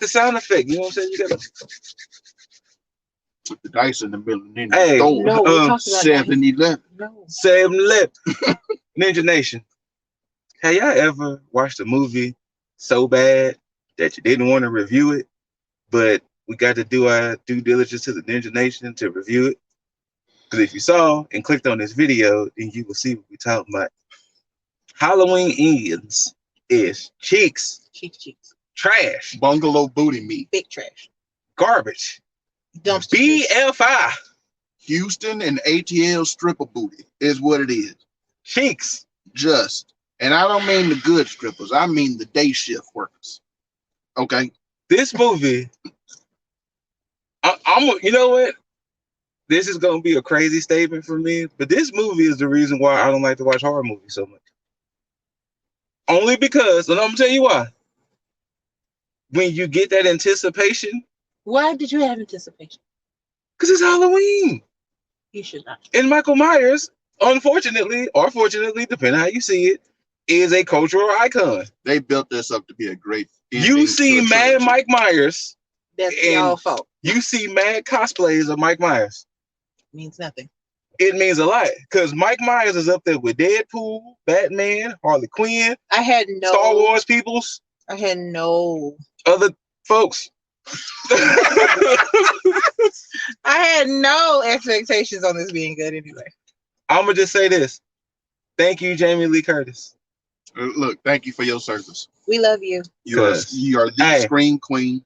The sound effect. You know what I'm saying? You gotta Put the dice in the middle and then hey throw No, we talked about 7-11. No. 7-Eleven. Ninja Nation. Have y'all ever watched a movie so bad that you didn't want to review it, but we got to do our due diligence to the Ninja Nation to review it? Because if you saw and clicked on this video, then you will see what we're talking about. Halloween Ends is cheeks, Cheeks. trash, Bungalow booty meat. Big trash. garbage, Dumpster juice. BFI, Houston and ATL stripper booty is what it is. cheeks. Just. And I don't mean the good strippers. I mean the day shift workers. Okay? This movie, you know what? This is gonna be a crazy statement for me, but this movie is the reason why I don't like to watch horror movies so much. Only because, and I'm gonna tell you why. When you get that anticipation, Why did you have anticipation? because it's Halloween. You should not. And Michael Myers, unfortunately, or fortunately, depending on how you see it, is a cultural icon. They built this up to be a great You see Mad Mike Myers, That's and y'all fault. you see mad cosplays of Mike Myers. Means nothing. It means a lot because Mike Myers is up there with Deadpool, Batman, Harley Quinn, I had no Star Wars peoples, I had no other folks. I had no expectations on this being good anyway. I'm gonna just say this. Thank you, Jamie Lee Curtis. Look, thank you for your service. We love you. You are the Hey. screen queen.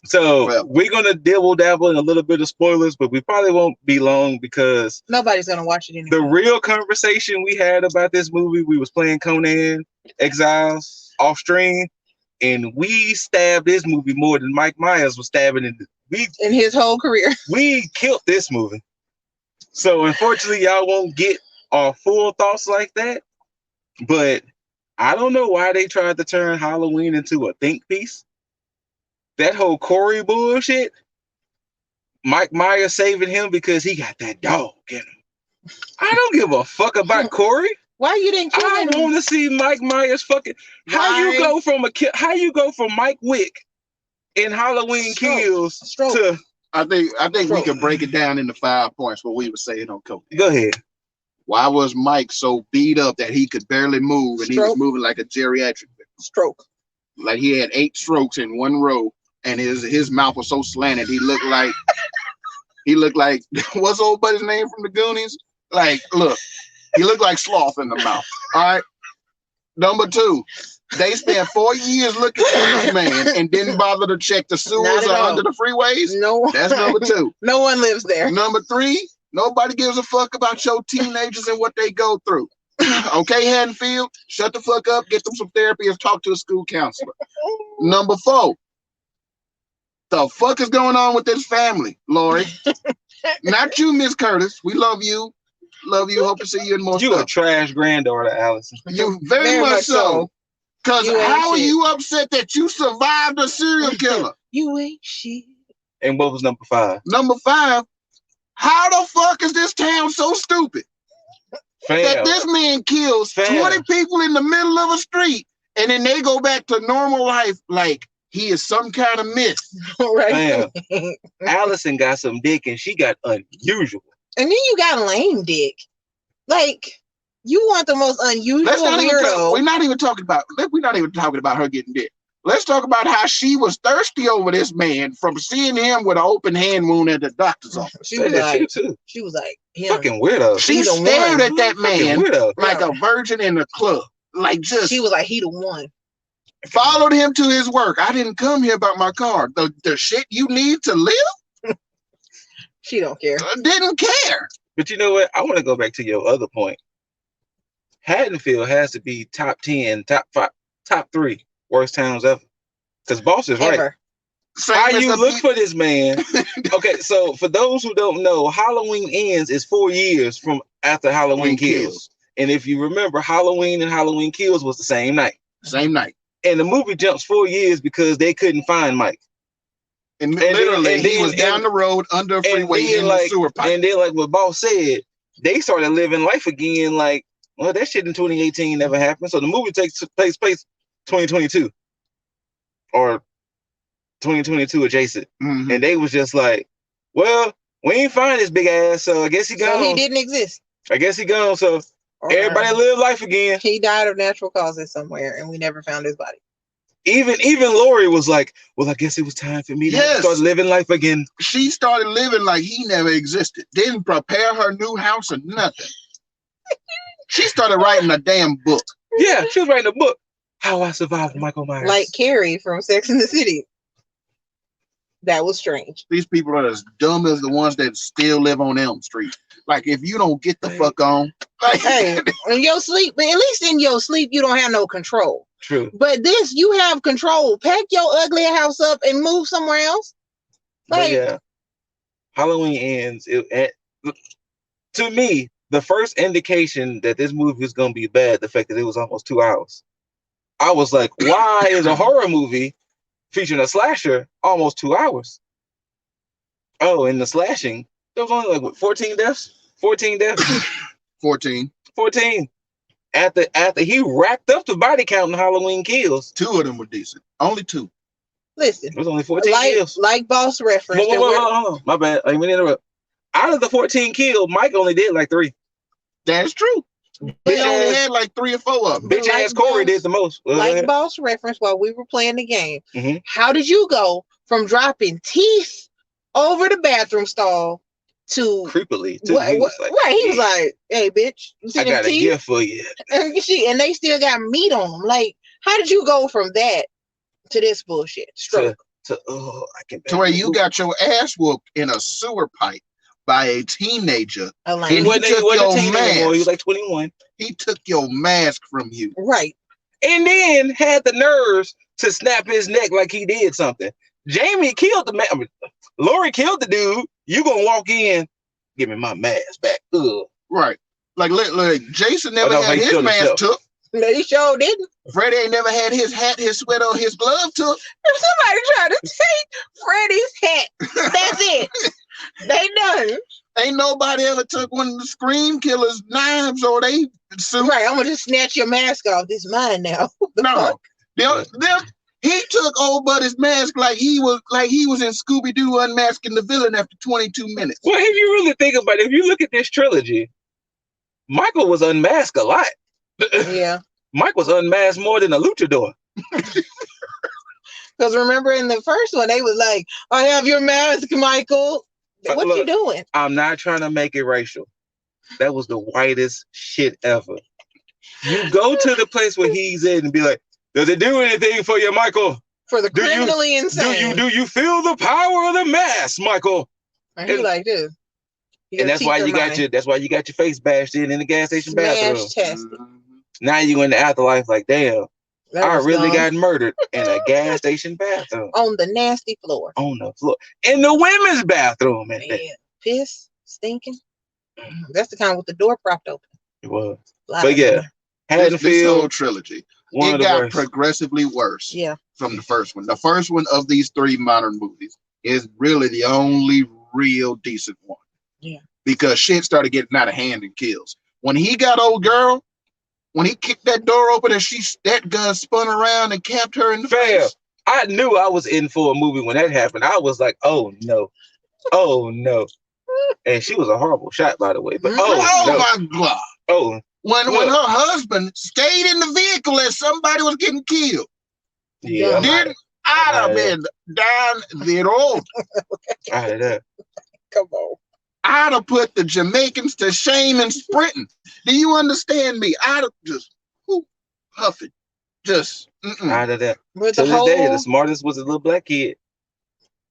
So Well. we're gonna dibble dabble in a little bit of spoilers, but we probably won't be long because Nobody's gonna watch it the anymore. real conversation we had about this movie, we was playing Conan Exiles off stream, and we stabbed this movie more than Mike Myers was stabbing it. In his whole career. We killed this movie. So unfortunately, y'all won't get our full thoughts like that. But I don't know why they tried to turn Halloween into a think piece. That whole Corey bullshit. Mike Myers saving him because he got that dog in him. I don't give a fuck about Corey. Why you didn't kill I him? want to see Mike Myers fucking. How you go from Mike Wick in Halloween Kills to? I think we can break it down into 5 points. What we were saying on Conan. Go ahead. Why was Mike so beat up that he could barely move and he was moving like a geriatric stroke? Like he had 8 strokes in one row, and his mouth was so slanted he looked like what's old buddy's name from the Goonies? Like, look, he looked like Sloth in the mouth. All right. Number 2, they spent 4 years looking for this man and didn't bother to check the sewers or under the freeways. No, that's number 2. No one lives there. Number 3, nobody gives a fuck about your teenagers and what they go through. Okay, Haddonfield, shut the fuck up, get them some therapy, and talk to a school counselor. Number 4, the fuck is going on with this family, Laurie? Not you, Miss Curtis. We love you. Love you. Hope to see you in more You stuff. a trash granddaughter, Allison. You very much so. Because how are you upset that you survived a serial killer? You ain't shit. And what was number 5? Number 5, how the fuck is this town so stupid? That this man kills 20 people in the middle of a street and then they go back to normal life like he is some kind of myth. Right. Allison got some dick and she got unusual. And then you got lame dick. Like, you want the most unusual weirdo. We're not even talking about her getting dick. Let's talk about how she was thirsty over this man from seeing him with an open hand wound at the doctor's office. She was like, fucking weirdo. She stared at that man like a virgin in a club. Like, just. She was like, he the one. Followed him to his work. I didn't come here about my car. The shit you need to live? She don't care. Didn't care. But you know what? I want to go back to your other point. Haddonfield has to be top 10, top 5, top 3 worst towns ever. Because Boss is right. How you look for this man? Okay, so for those who don't know, Halloween Ends is 4 years from after Halloween Kills. And if you remember, Halloween and Halloween Kills was the same night. Same night. And the movie jumps 4 years because they couldn't find Mike. And literally, he was down the road under a freeway in the sewer pipe. And then, like what Boss said, they started living life again. Like, well, that shit in 2018 never happened. So the movie takes place 2022 or 2022 adjacent. Mm-hmm. And they was just like, well, we ain't find this big ass, so I guess he gone. So he didn't exist. I guess he gone, so everybody live life again. He died of natural causes somewhere, and we never found his body. Even Laurie was like, well, I guess it was time for me to start living life again. She started living like he never existed. Didn't prepare her new house or nothing. She started writing a damn book. Yeah, she was writing a book. How I Survived Michael Myers. Like Carrie from Sex and the City. That was strange. These people are as dumb as the ones that still live on Elm Street. Like, if you don't get the fuck on. Like, hey, in your sleep, but at least in your sleep, you don't have no control. True. But this, you have control. Pack your ugly house up and move somewhere else. Like, yeah. Halloween ends. To me, the first indication that this movie is going to be bad, the fact that it was almost 2 hours. I was like, why is a horror movie featuring a slasher almost 2 hours? Oh, and the slashing, there was only like what, 14 deaths? 14 deaths? 14. After he racked up the body count in Halloween Kills. 2 of them were decent. Only 2. Listen. It was only 14 kills. Like Boss referenced. Hold on. My bad. I didn't interrupt. Out of the 14 kills, Mike only did like 3. That's true. He only had like 3 or 4 of them. Bitch ass Corey did the most. Like Boss referenced while we were playing the game. Mm-hmm. How did you go from dropping teeth over the bathroom stall to creepily? He was like, "Hey, bitch, you see I got teeth? A gift for you." And they still got meat on them. Like, how did you go from that to this bullshit? Stroke to where you got your ass whooped in a sewer pipe by a teenager. And he took your mask. He was like 21. He took your mask from you. Right. And then had the nerves to snap his neck like he did something. Jamie killed the man. Laurie killed the dude. You gonna walk in, give me my mask back. Ugh. Right. Like Jason never had his mask took. No, he sure didn't. Freddie ain't never had his hat, his sweater, or his glove took. If somebody tried to take Freddie's hat, that's it. They done. Ain't nobody ever took one of the Scream Killer's knives or they suit. Right, I'm gonna just snatch your mask off. This is mine now. No. He took old buddy's mask like he was in Scooby-Doo unmasking the villain after 22 minutes. Well, if you really think about it, if you look at this trilogy, Michael was unmasked a lot. Yeah. Mike was unmasked more than a luchador. Because remember in the first one, they was like, I have your mask, Michael. What you doing? I'm not trying to make it racial. That was the whitest shit ever. You go to the place where he's in and be like, does it do anything for you, Michael? For the criminally insane. Do you feel the power of the mask, Michael? And he like this. And that's why you got your face bashed in the gas station bathroom. Now you in the afterlife like, damn, I really got murdered in a gas station bathroom. On the nasty floor. On the floor. In the women's bathroom. Piss, stinking. That's the kind with the door propped open. It was. But yeah, this whole trilogy, it got progressively worse from the first one. The first one of these 3 modern movies is really the only real decent one. Yeah. Because shit started getting out of hand in Kills. When he got old girl, when he kicked that door open and that gun spun around and capped her in the face. I knew I was in for a movie when that happened. I was like, oh no. And she was a horrible shot, by the way. But my God. Oh. When her husband stayed in the vehicle as somebody was getting killed. Yeah. Then I'd have been down the road. Out of that. Come on. I'd have put the Jamaicans to shame and sprinting. Do you understand me? I'd have just huffing. Just out of that. But the smartest was a little black kid.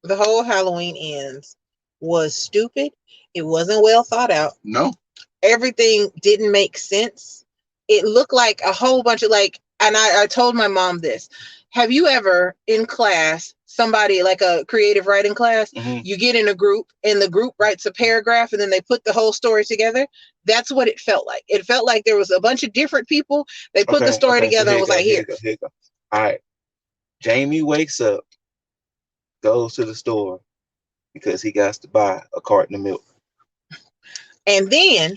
The whole Halloween Ends was stupid. It wasn't well thought out. No. Everything didn't make sense. It looked like a whole bunch of and I told my mom this. Have you ever in class, somebody like a creative writing class, you get in a group and the group writes a paragraph and then they put the whole story together? That's what it felt like. It felt like there was a bunch of different people. They put the story together and was like, here you go. All right. Jamie wakes up, goes to the store because he got to buy a carton of milk. And then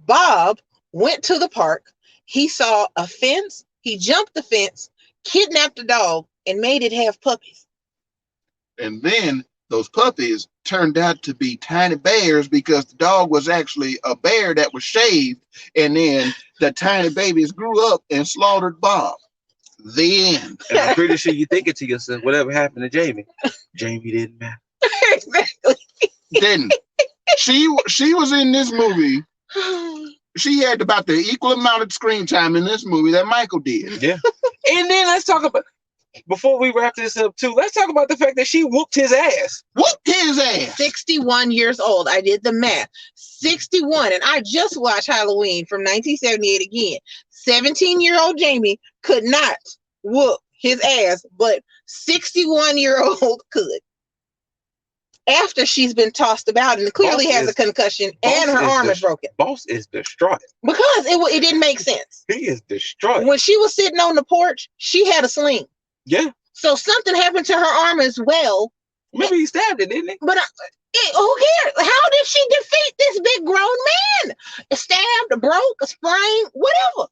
Bob went to the park. He saw a fence. He jumped the fence, kidnapped a dog, and made it have puppies. And then those puppies turned out to be tiny bears because the dog was actually a bear that was shaved. And then the tiny babies grew up and slaughtered Bob. The end. And I'm pretty sure you think it to yourself, whatever happened to Jamie? Jamie didn't matter. Exactly. Didn't. She was in this movie. She had about the equal amount of screen time in this movie that Michael did. Yeah. And then let's talk about, before we wrap this up too, let's talk about the fact that she whooped his ass. Whooped his ass. 61 years old. I did the math. 61. And I just watched Halloween from 1978 again. 17-year-old Jamie could not whoop his ass, but 61-year-old could. After she's been tossed about and clearly has a concussion and her arm is broken. Boss is distraught. Because it didn't make sense. He is distraught. When she was sitting on the porch, she had a sling. Yeah. So something happened to her arm as well. Remember he stabbed it, didn't he? But who cares? How did she defeat this big grown man? Stabbed, broke, sprained, whatever.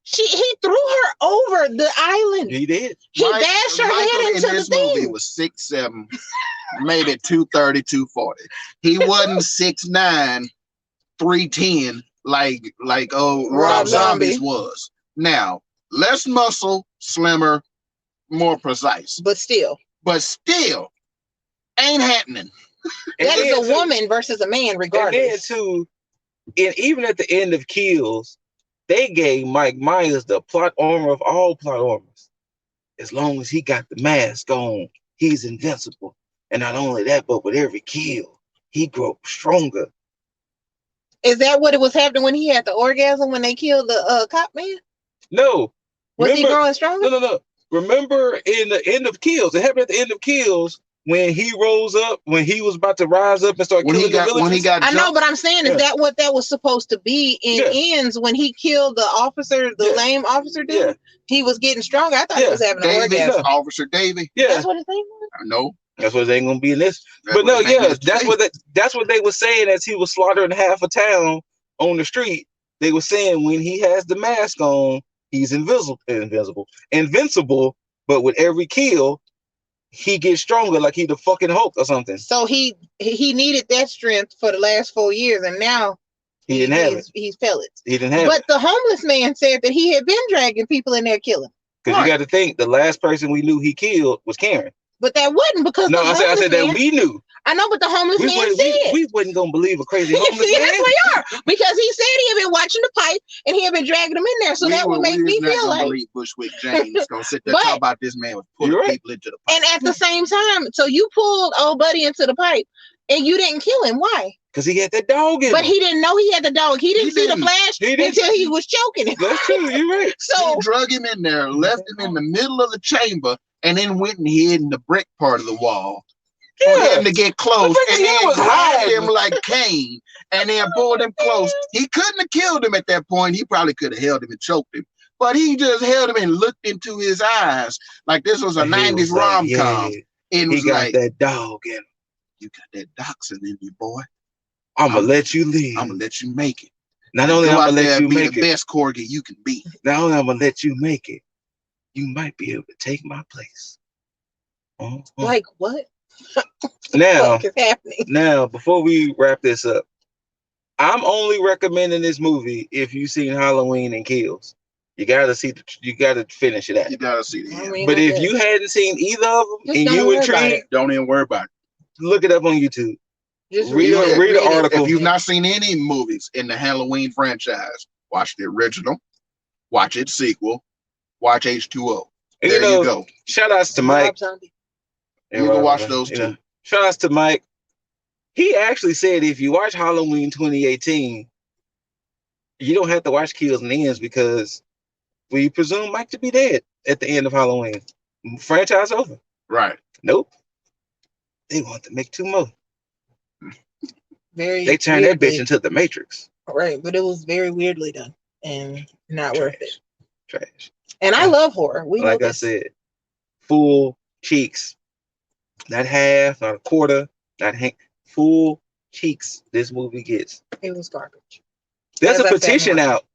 He threw her over the island. He did. He bashed her head into the thing. Movie was 6'7", maybe 230, 240. He wasn't 6'9", 310 like Rob Zombie's was. Now, less muscle, slimmer, more precise. But still, ain't happening. That is a woman versus a man, regardless. And even at the end of Kills, they gave Mike Myers the plot armor of all plot armors. As long as he got the mask on, he's invincible. And not only that, but with every kill, he grew stronger. Is that what it was happening when he had the orgasm when they killed the cop man? No. Was he growing stronger? No. Remember in the end of Kills, it happened at the end of Kills when he rose up, when he was about to rise up and start killing the villagers. When he got I know, but I'm saying, is that what that was supposed to be in Ends when he killed the officer, the lame officer dude? Yeah. He was getting stronger. I thought he was having an orgasm. Officer Davey. Yeah. That's what his name was? No. That's what they ain't gonna be in this. But no, that's what they were saying as he was slaughtering half a town on the street. They were saying when he has the mask on, he's invincible. But with every kill, he gets stronger, like he the fucking Hulk or something. So he needed that strength for the last 4 years, and now he didn't have it. He's pellets. He didn't have it. But the homeless man said that he had been dragging people in there killing. Because you got to think, the last person we knew he killed was Karen. But that wasn't because I said that we knew. I know, but the homeless man said we wasn't gonna believe a crazy homeless man. Yes, we are, because he said he had been watching the pipe and he had been dragging them in there. So that would make me feel like Bushwick James gonna sit there talk about this man was pulling people into the pipe. And at the same time, so you pulled old buddy into the pipe and you didn't kill him. Why? Because he had that dog in him. But he didn't know he had the dog. He didn't see the flash until he was choking him. That's true. You're right. So he drug him in there, left him in the middle of the chamber, and then went and hid in the brick part of the wall. For him to get close, and then grabbed him like Cain, and then pulled him close. He couldn't have killed him at that point. He probably could have held him and choked him, but he just held him and looked into his eyes like this was a 90s rom-com. And he got that dog in him. You got that dachshund in you, boy. I'm gonna let you live. I'm gonna let you make it. Not only I'm gonna let you make it, the best corgi you can be. Not only I'm gonna let you make it, you might be able to take my place. Like what? Now, what is happening? Now, before we wrap this up, I'm only recommending this movie if you've seen Halloween and Kills. You gotta see. You gotta finish it out. You gotta see it. But if you hadn't seen either of them and you intrigued, don't even worry about it. Look it up on YouTube. Just read the article. If you've not seen any movies in the Halloween franchise, watch the original, watch its sequel, watch H2O. There you go. Shout outs to Mike. You can watch those two. Shout outs to Mike. He actually said if you watch Halloween 2018, you don't have to watch Kills and Ends because we presume Mike to be dead at the end of Halloween. Franchise over. Right. Nope. They want to make 2 more. They turned that bitch into the Matrix. Right, but it was very weirdly done and not worth it. Trash. And I love horror. Like I said, full cheeks. Not half, not a quarter, not full cheeks this movie gets. It was garbage. There's a petition out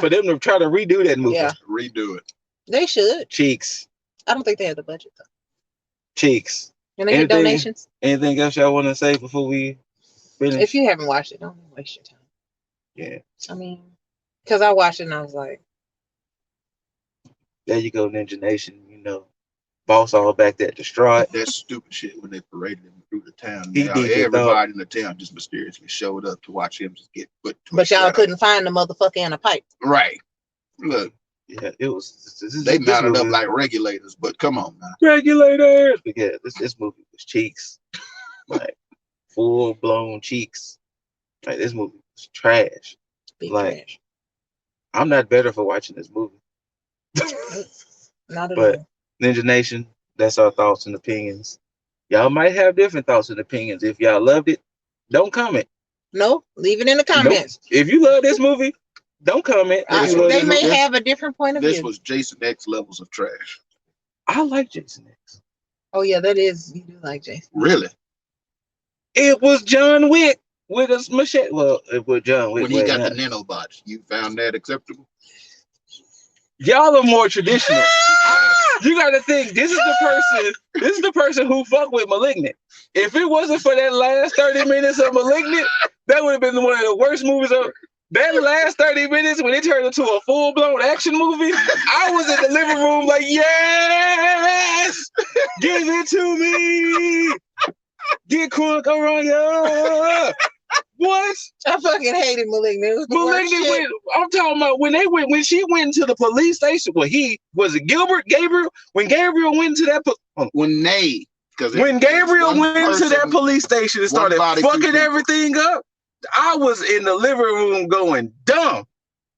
for them to try to redo that movie. Yeah. Redo it. They should. Cheeks. I don't think they have the budget though. Cheeks. And they get donations. Anything else y'all want to say before we finish? If you haven't watched it, don't waste your time. Yeah. I mean, because I watched it and I was like, there you go, Ninja Nation. You know, boss all back there distraught. That stupid shit when they paraded him through the town. Everybody in the town just mysteriously showed up to watch him just get put. But y'all couldn't find the motherfucker in a pipe. Right. Look. Yeah, it was. They mounted up like regulators, but come on now. Regulators. But yeah, this movie was cheeks. Like full blown cheeks. Like this movie was trash. Big like trash. I'm not better for watching this movie. Not at but all. Ninja Nation, that's our thoughts and opinions. Y'all might have different thoughts and opinions. If y'all loved it, don't comment. No, leave it in the comments. Nope. If you love this movie, don't comment. They may have a different point of view. This was Jason X levels of trash. I like Jason X. Oh yeah, that is. You do like Jason. Really? It was John Wick with a machete. Well, it was John Wick. When he got the nanobots, you found that acceptable? Y'all are more traditional. You got to think. This is the person who fuck with Malignant. If it wasn't for that last 30 minutes of Malignant, that would have been one of the worst movies of. That last 30 minutes when it turned into a full-blown action movie, I was in the living room like, yes! Give it to me! Get crunk around here! What? I fucking hated Malignant. Malignant I'm talking about when she went into the police station. Well, Gabriel? When Gabriel went into that when Gabriel went into that police station and started fucking everything up, I was in the living room going dumb.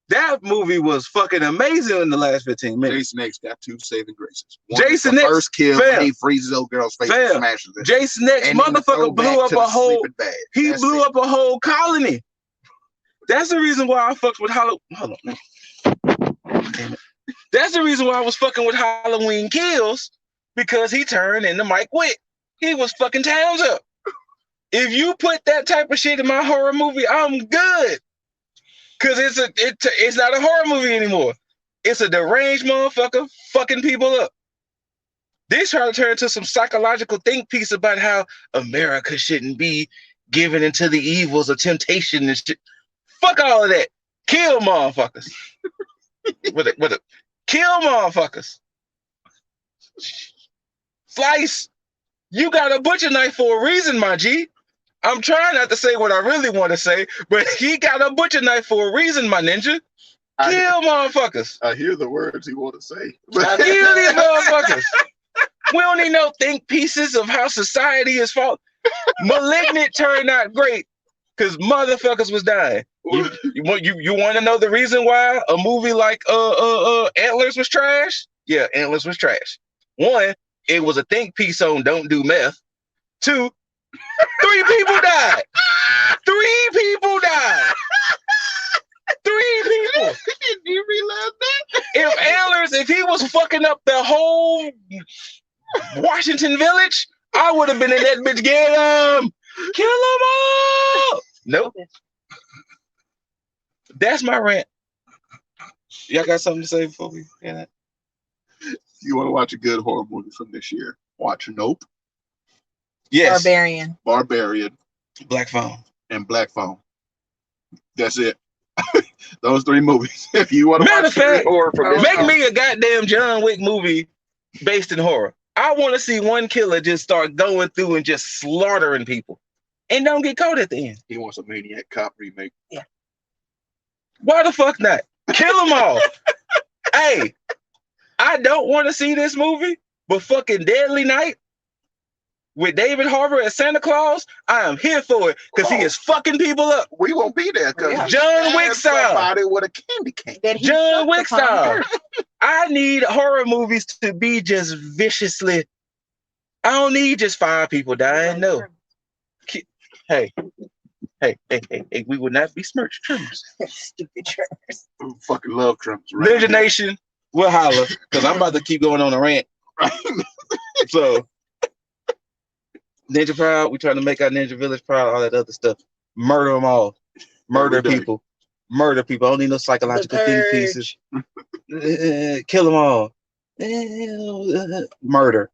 That movie was fucking amazing in the last 15 minutes. Jason X got two saving graces. Jason X first kill when he freezes old girl's face and smashes it. Jason X motherfucker blew up a whole. He blew up a whole colony. That's the reason why I fucked with Halloween. Hold on. Damn it. That's the reason why I was fucking with Halloween Kills, because he turned into Mike Wick. He was fucking towns up. If you put that type of shit in my horror movie, I'm good. Cause it's not a horror movie anymore. It's a deranged motherfucker fucking people up. This trying to turn into some psychological think piece about how America shouldn't be given into the evils of temptation and shit. Fuck all of that. Kill motherfuckers. Kill motherfuckers. Slice. You got a butcher knife for a reason, my G. I'm trying not to say what I really want to say, but he got a butcher knife for a reason, my ninja. Kill motherfuckers. I hear the words he want to say. Kill these motherfuckers. We don't need no think pieces of how society is fault. Malignant turned out great because motherfuckers was dying. You want to know the reason why a movie like Antlers was trash? Yeah, Antlers was trash. One, it was a think piece on don't do meth. Two, 3 people died. 3 people died. 3 people. Did you realize that? If he was fucking up the whole Washington Village, I would have been in that bitch. Get him. Kill them all. Nope. That's my rant. Y'all got something to say before we get it? You want to watch a good horror movie from this year? Watch Nope. Yes. Barbarian. Black Phone. And Black Phone. That's it. Those 3 movies. If you want to watch horror from this make me a goddamn John Wick movie based in horror. I want to see one killer just start going through and just slaughtering people and don't get caught at the end. He wants a Maniac Cop remake. Yeah. Why the fuck not? Kill them all. Hey, I don't want to see this movie, but fucking Deadly Night with David Harbour as Santa Claus, I am here for it because he is fucking people up. We won't be there because John Wick style. With a candy cane. John Wick style. I need horror movies to be just viciously. I don't need just 5 people dying. No. Hey, we would not be smirched trimmers. Stupid trimmers. I fucking love trimmers. Ninja Nation, we'll holler because I'm about to keep going on a rant. So. Ninja proud. We trying to make our Ninja Village proud. All that other stuff. Murder them all. Murder people. Murder people. I don't need no psychological think pieces. Kill them all. Murder.